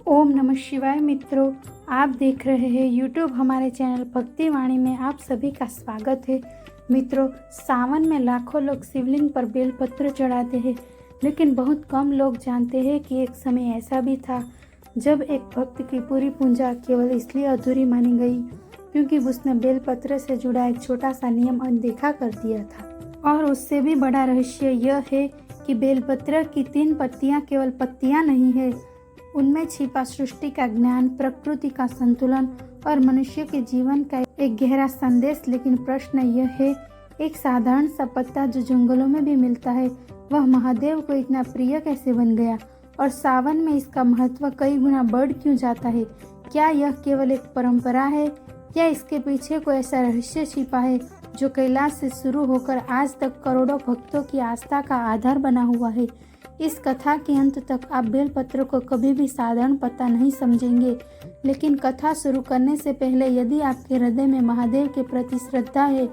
ओम नमः शिवाय। मित्रों, आप देख रहे हैं यूट्यूब हमारे चैनल भक्ति वाणी में आप सभी का स्वागत है। मित्रों, सावन में लाखों लोग शिवलिंग पर बेलपत्र चढ़ाते हैं, लेकिन बहुत कम लोग जानते हैं कि एक समय ऐसा भी था जब एक भक्त की पूरी पूजा केवल इसलिए अधूरी मानी गई क्योंकि उसने बेलपत्र से जुड़ा एक छोटा सा नियम अनदेखा कर दिया था। और उससे भी बड़ा रहस्य यह है कि बेलपत्र की 3 पत्तियां केवल पत्तियां नहीं है, उनमें छिपा सृष्टि का ज्ञान, प्रकृति का संतुलन और मनुष्य के जीवन का एक गहरा संदेश। लेकिन प्रश्न यह है, एक साधारण सा पत्ता जो जंगलों में भी मिलता है, वह महादेव को इतना प्रिय कैसे बन गया? और सावन में इसका महत्व कई गुना बढ़ क्यों जाता है? क्या यह केवल एक परंपरा है या इसके पीछे कोई ऐसा रहस्य छिपा है जो कैलाश से शुरू होकर आज तक करोड़ों भक्तों की आस्था का आधार बना हुआ है? इस कथा के अंत तक आप बेलपत्र को कभी भी साधारण पत्ता नहीं समझेंगे। लेकिन कथा शुरू करने से पहले यदि आपके हृदय में महादेव के प्रति श्रद्धा है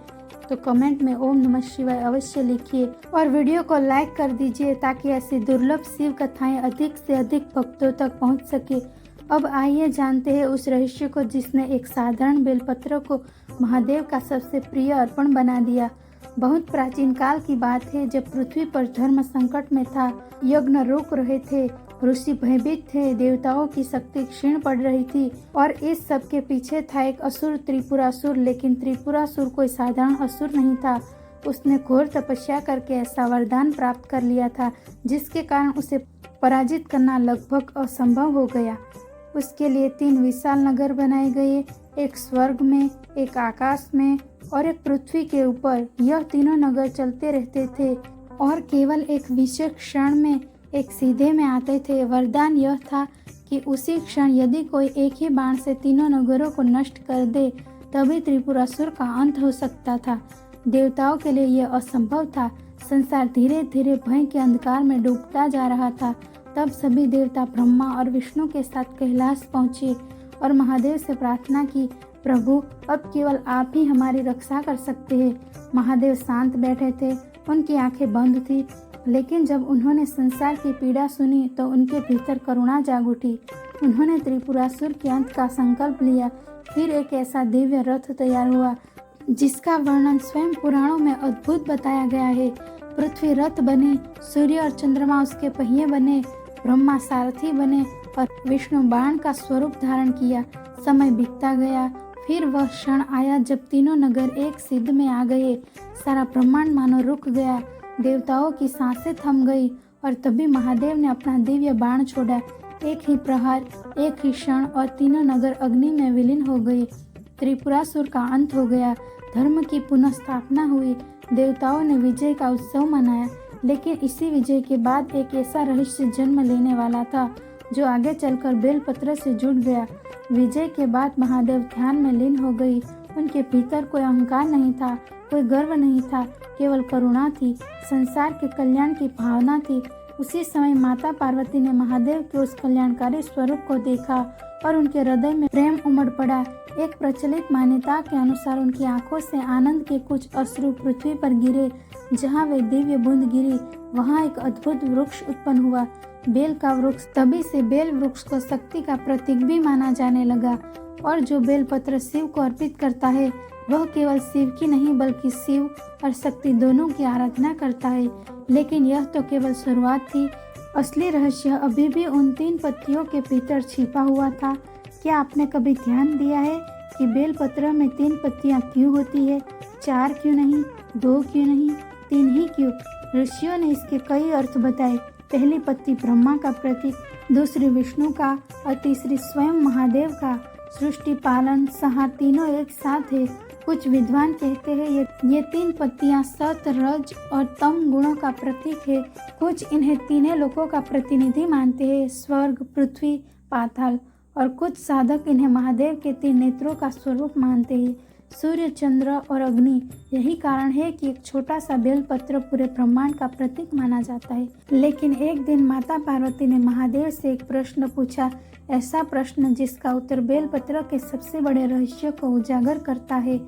तो कमेंट में ओम नमः शिवाय अवश्य लिखिए और वीडियो को लाइक कर दीजिए ताकि ऐसी दुर्लभ शिव कथाएं अधिक से अधिक भक्तों तक पहुंच सके। अब आइए जानते हैं उस रहस्य को जिसने एक साधारण बेलपत्र को महादेव का सबसे प्रिय अर्पण बना दिया। बहुत प्राचीन काल की बात है, जब पृथ्वी पर धर्म संकट में था, यज्ञ रुक रहे थे, ऋषि भयभीत थे, देवताओं की शक्ति क्षीण पड़ रही थी और इस सब के पीछे था एक असुर, त्रिपुरासुर। लेकिन त्रिपुरासुर कोई साधारण असुर नहीं था। उसने घोर तपस्या करके ऐसा वरदान प्राप्त कर लिया था जिसके कारण उसे पराजित करना लगभग असंभव हो गया। उसके लिए 3 विशाल नगर बनाए गए, एक स्वर्ग में, एक आकाश में और एक पृथ्वी के ऊपर। यह तीनों नगर चलते रहते थे और केवल एक विशेष क्षण में एक सीधे में आते थे। वरदान यह था कि उसी क्षण यदि कोई एक ही बाण से तीनों नगरों को नष्ट कर दे तभी त्रिपुरासुर का अंत हो सकता था। देवताओं के लिए यह असंभव था। संसार धीरे धीरे भय के अंधकार में डूबता जा रहा था। तब सभी देवता ब्रह्मा और विष्णु के साथ कैलाश पहुंचे और महादेव से प्रार्थना की, प्रभु अब केवल आप ही हमारी रक्षा कर सकते हैं। महादेव शांत बैठे थे, उनकी आंखें बंद थी, लेकिन जब उन्होंने संसार की पीड़ा सुनी तो उनके भीतर करुणा जाग उठी। उन्होंने त्रिपुरासुर के अंत का संकल्प लिया। फिर एक ऐसा दिव्य रथ तैयार हुआ जिसका वर्णन स्वयं पुराणों में अद्भुत बताया गया है। पृथ्वी रथ बनी, सूर्य और चंद्रमा उसके पहिए बने, ब्रह्मा सारथी बने और विष्णु बाण का स्वरूप धारण किया। समय बीतता गया, फिर वह क्षण आया जब तीनों नगर एक सिद्ध में आ गए। सारा ब्रह्मांड मानो रुक गया, देवताओं की सांसें थम गई और तभी महादेव ने अपना दिव्य बाण छोड़ा। एक ही प्रहार, एक ही क्षण और तीनों नगर अग्नि में विलीन हो गए। त्रिपुरासुर का अंत हो गया, धर्म की पुनः स्थापना हुई, देवताओं ने विजय का उत्सव मनाया। लेकिन इसी विजय के बाद एक ऐसा रहस्य जन्म लेने वाला था जो आगे चलकर बेलपत्र से जुड़ गया। विजय के बाद महादेव ध्यान में लीन हो गई। उनके भीतर कोई अहंकार नहीं था, कोई गर्व नहीं था, केवल करुणा थी, संसार के कल्याण की भावना थी। उसी समय माता पार्वती ने महादेव के उस कल्याणकारी स्वरूप को देखा और उनके हृदय में प्रेम उमड़ पड़ा। एक प्रचलित मान्यता के अनुसार उनकी आंखों से आनंद के कुछ अश्रु पृथ्वी पर गिरे। जहाँ वे दिव्य बूंद गिरी वहाँ एक अद्भुत वृक्ष उत्पन्न हुआ, बेल का वृक्ष। तभी से बेल वृक्ष को शक्ति का प्रतीक भी माना जाने लगा और जो बेलपत्र शिव को अर्पित करता है वह केवल शिव की नहीं बल्कि शिव और शक्ति दोनों की आराधना करता है। लेकिन यह तो केवल शुरुआत थी, असली रहस्य अभी भी उन 3 पत्तियों के भीतर छिपा हुआ था। क्या आपने कभी ध्यान दिया है कि बेलपत्र में 3 पत्तियां क्यों होती है? 4 क्यों नहीं, 2 क्यों नहीं, 3 ही क्यों? ऋषियों ने इसके कई अर्थ बताए। पहली पत्ती ब्रह्मा का प्रतीक, दूसरी विष्णु का और तीसरी स्वयं महादेव का। सृष्टि पालन सहा तीनों एक साथ है। कुछ विद्वान कहते हैं ये 3 पत्तियां सत, रज और तम गुणों का प्रतीक है। कुछ इन्हें तीनों लोकों का प्रतिनिधि मानते हैं, स्वर्ग, पृथ्वी, पाताल। और कुछ साधक इन्हें महादेव के 3 नेत्रों का स्वरूप मानते हैं, सूर्य, चंद्र और अग्नि। यही कारण है कि एक छोटा सा बेलपत्र पूरे ब्रह्मांड का प्रतीक माना जाता है। लेकिन एक दिन माता पार्वती ने महादेव से एक प्रश्न पूछा, ऐसा प्रश्न जिसका उत्तर बेलपत्र के सबसे बड़े रहस्य को उजागर करता है।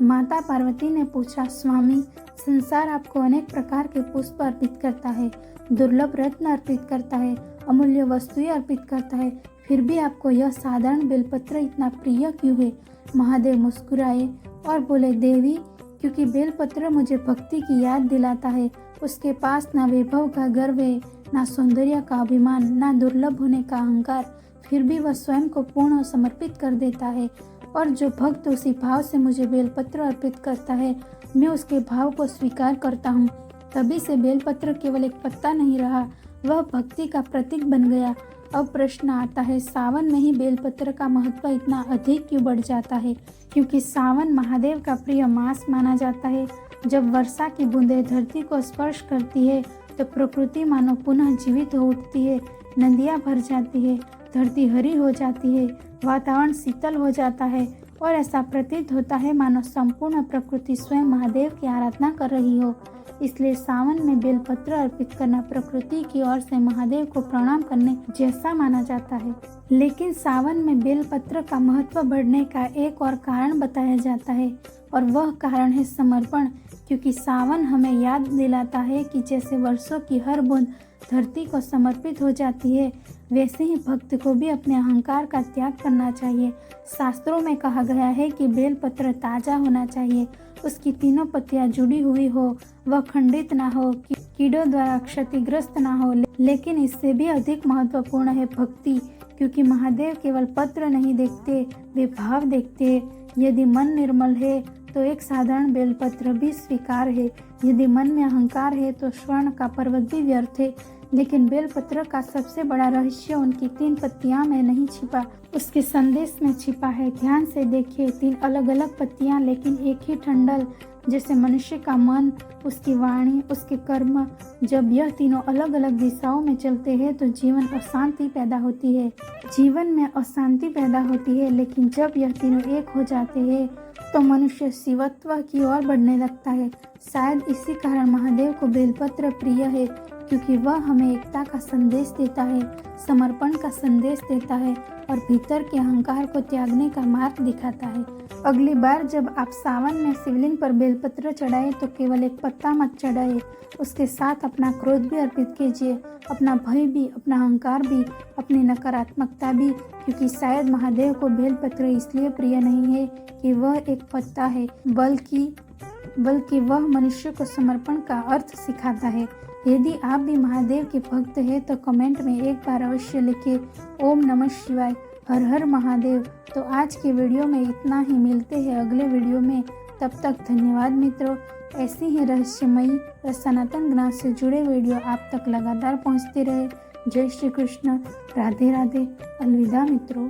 माता पार्वती ने पूछा, स्वामी, संसार आपको अनेक प्रकार के पुष्प अर्पित करता है, दुर्लभ रत्न अर्पित करता है, अमूल्य वस्तुएं अर्पित करता है, फिर भी आपको यह साधारण बेलपत्र इतना प्रिय क्यों है? महादेव मुस्कुराए और बोले, देवी, क्योंकि बेलपत्र मुझे भक्ति की याद दिलाता है। उसके पास ना वैभव का गर्व है, ना सौंदर्य का अभिमान, ना दुर्लभ होने का अहंकार। फिर भी वह स्वयं को पूर्ण समर्पित कर देता है, और जो भक्त उसी भाव से मुझे बेलपत्र अर्पित करता है, मैं उसके भाव को स्वीकार करता हूँ। तभी से बेलपत्र केवल एक पत्ता नहीं रहा, वह भक्ति का प्रतीक बन गया। अब प्रश्न आता है, सावन में ही बेलपत्र का महत्व इतना अधिक क्यों बढ़ जाता है? क्योंकि सावन महादेव का प्रिय मास माना जाता है। जब वर्षा की बूंदें धरती को स्पर्श करती है तो प्रकृति मानो पुनः जीवित हो उठती है, नदियाँ भर जाती है, धरती हरी हो जाती है, वातावरण शीतल हो जाता है और ऐसा प्रतीत होता है मानो संपूर्ण प्रकृति स्वयं महादेव की आराधना कर रही हो। इसलिए सावन में बेलपत्र अर्पित करना प्रकृति की ओर से महादेव को प्रणाम करने जैसा माना जाता है। लेकिन सावन में बेलपत्र का महत्व बढ़ने का एक और कारण बताया जाता है, और वह कारण है समर्पण। क्योंकि सावन हमें याद दिलाता है कि जैसे वर्षों की हर बूंद धरती को समर्पित हो जाती है, वैसे ही भक्त को भी अपने अहंकार का त्याग करना चाहिए। शास्त्रों में कहा गया है कि बेलपत्र ताजा होना चाहिए, उसकी तीनों पत्तियां जुड़ी हुई हो, वह खंडित ना हो, कीड़ों द्वारा क्षतिग्रस्त ना हो। लेकिन इससे भी अधिक महत्वपूर्ण है भक्ति, क्योंकि महादेव केवल पत्र नहीं देखते, वे भाव देखते। यदि मन निर्मल है तो एक साधारण बेलपत्र भी स्वीकार है, यदि मन में अहंकार है तो स्वर्ण का पर्वत भी व्यर्थ है। लेकिन बेलपत्र का सबसे बड़ा रहस्य उनकी 3 पत्तियां में नहीं छिपा, उसके संदेश में छिपा है। ध्यान से देखिए, 3 अलग अलग पत्तियां लेकिन एक ही ठंडल। जैसे मनुष्य का मन, उसकी वाणी, उसके कर्म, जब यह तीनों अलग अलग दिशाओं में चलते हैं तो जीवन अशांति पैदा होती है। जीवन में अशांति पैदा होती है, लेकिन जब यह तीनों एक हो जाते हैं तो मनुष्य शिवत्व की ओर बढ़ने लगता है। शायद इसी कारण महादेव को बेलपत्र प्रिय है, क्योंकि वह हमें एकता का संदेश देता है, समर्पण का संदेश देता है और भीतर के अहंकार को त्यागने का मार्ग दिखाता है। अगली बार जब आप सावन में शिवलिंग पर बेलपत्र चढ़ाए तो केवल एक पत्ता मत चढ़ाए, उसके साथ अपना क्रोध भी अर्पित कीजिए, अपना भय भी, अपना अहंकार भी, अपनी नकारात्मकता भी। क्योंकि शायद महादेव को बेलपत्र इसलिए प्रिय नहीं है कि वह एक पत्ता है, बल्कि वह मनुष्य को समर्पण का अर्थ सिखाता है। यदि आप भी महादेव के भक्त हैं तो कमेंट में एक बार अवश्य लिखिए, ओम नमः शिवाय, हर हर महादेव। तो आज के वीडियो में इतना ही, मिलते हैं अगले वीडियो में। तब तक धन्यवाद मित्रों। ऐसी ही रहस्यमयी व सनातन ज्ञान से जुड़े वीडियो आप तक लगातार पहुंचते रहे। जय श्री कृष्ण, राधे राधे, अलविदा मित्रों।